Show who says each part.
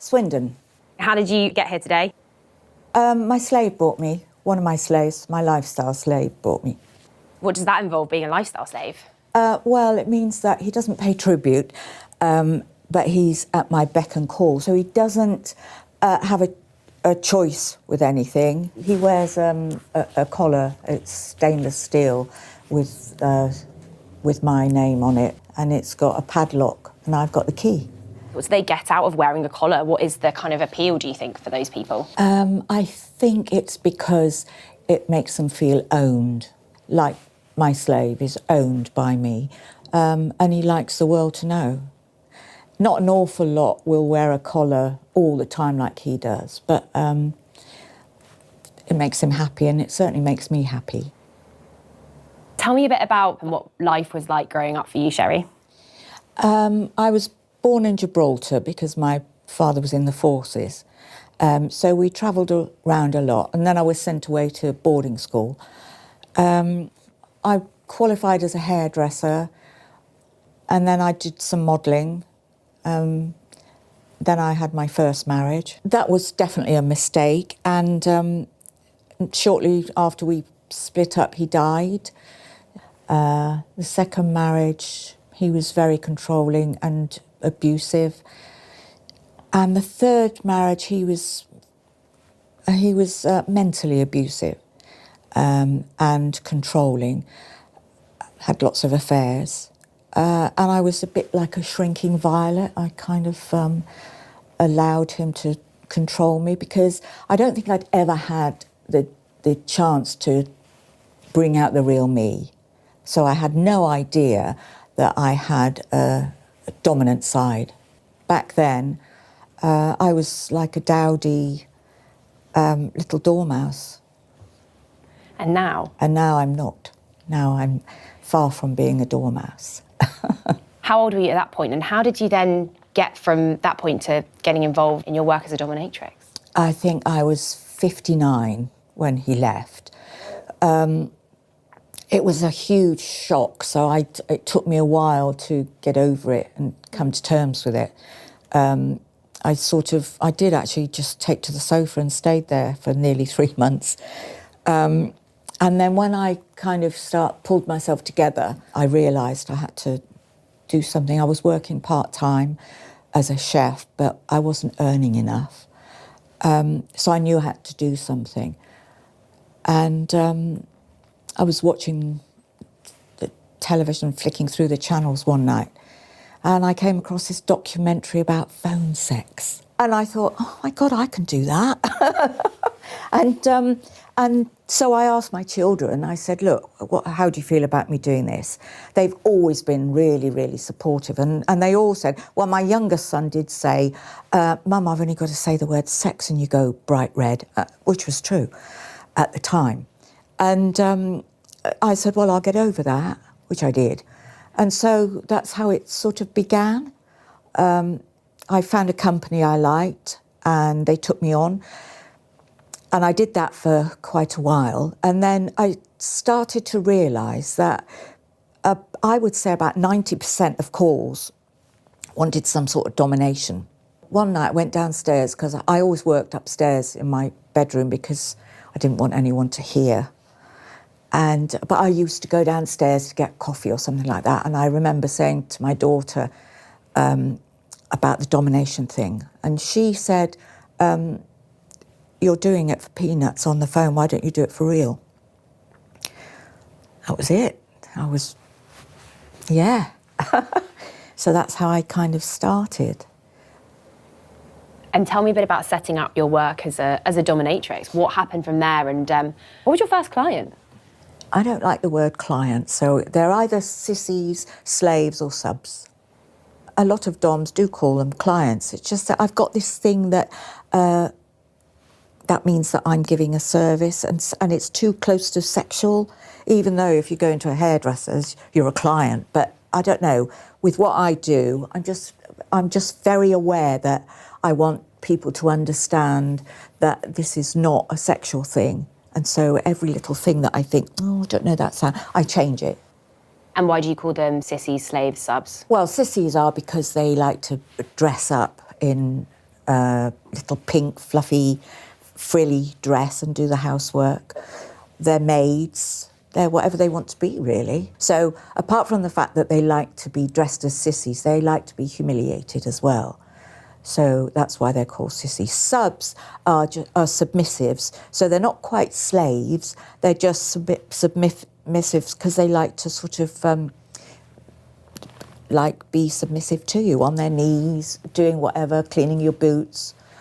Speaker 1: Swindon.
Speaker 2: How did you get here today?
Speaker 1: My slave brought me. One of my slaves, my lifestyle slave, brought me.
Speaker 2: What does that involve, being a lifestyle slave?
Speaker 1: Well, it means that he doesn't pay tribute, but he's at my beck and call. So he doesn't have a choice with anything. He wears a collar. It's stainless steel with my name on it, and it's got a padlock, and I've got the key.
Speaker 2: What do they get out of wearing a collar? What is the kind of appeal, do you think, for those people?
Speaker 1: I think it's because it makes them feel owned, like my slave is owned by me, and he likes the world to know. Not an awful lot will wear a collar all the time like he does, but it makes him happy, and it certainly makes me happy.
Speaker 2: Tell me a bit about what life was like growing up for you, Sherry.
Speaker 1: I was born in Gibraltar because my father was in the forces. So we travelled around a lot, and then I was sent away to boarding school. I qualified as a hairdresser, and then I did some modelling. Then I had my first marriage. That was definitely a mistake, and shortly after we split up, he died. The second marriage, he was very controlling and abusive. And the third marriage, he was mentally abusive and controlling, had lots of affairs. And I was a bit like a shrinking violet. I kind of allowed him to control me because I don't think I'd ever had the chance to bring out the real me. So I had no idea that I had a dominant side. Back then, I was like a dowdy little dormouse.
Speaker 2: And now?
Speaker 1: And now I'm not. Now I'm far from being a dormouse.
Speaker 2: How old were you at that point, and how did you then get from that point to getting involved in your work as a dominatrix?
Speaker 1: I think I was 59 when he left. It was a huge shock, so it took me a while to get over it and come to terms with it. I did actually just take to the sofa and stayed there for nearly 3 months. And then when I kind of pulled myself together, I realised I had to do something. I was working part-time as a chef, but I wasn't earning enough. So I knew I had to do something. And I was watching the television, flicking through the channels one night, and I came across this documentary about phone sex. And I thought, oh my God, I can do that. And so I asked my children, I said, look, how do you feel about me doing this? They've always been really, really supportive. And they all said, well, my youngest son did say, Mum, I've only got to say the word sex and you go bright red, which was true at the time. And I said, well, I'll get over that, which I did. And so that's how it sort of began. I found a company I liked and they took me on. And I did that for quite a while. And then I started to realise that I would say about 90% of calls wanted some sort of domination. One night I went downstairs, because I always worked upstairs in my bedroom because I didn't want anyone to hear. But I used to go downstairs to get coffee or something like that. And I remember saying to my daughter about the domination thing. And she said, you're doing it for peanuts on the phone, why don't you do it for real? That was it. Yeah. So that's how I kind of started.
Speaker 2: And tell me a bit about setting up your work as a dominatrix. What happened from there, and what was your first client?
Speaker 1: I don't like the word client, so they're either sissies, slaves or subs. A lot of doms do call them clients. It's just that I've got this thing that means that I'm giving a service, and it's too close to sexual, even though if you go into a hairdresser's, you're a client. But I don't know, with what I do, I'm just very aware that I want people to understand that this is not a sexual thing. And so every little thing that I think, oh, I don't know that sound, I change it.
Speaker 2: And why do you call them sissies, slaves, subs?
Speaker 1: Well, sissies are because they like to dress up in little pink, fluffy, frilly dress and do the housework. They're maids. They're whatever they want to be, really. So apart from the fact that they like to be dressed as sissies, they like to be humiliated as well. So that's why they're called sissies. Subs are submissives. So they're not quite slaves. They're just submissives because they like to sort of be submissive to you, on their knees, doing whatever, cleaning your boots.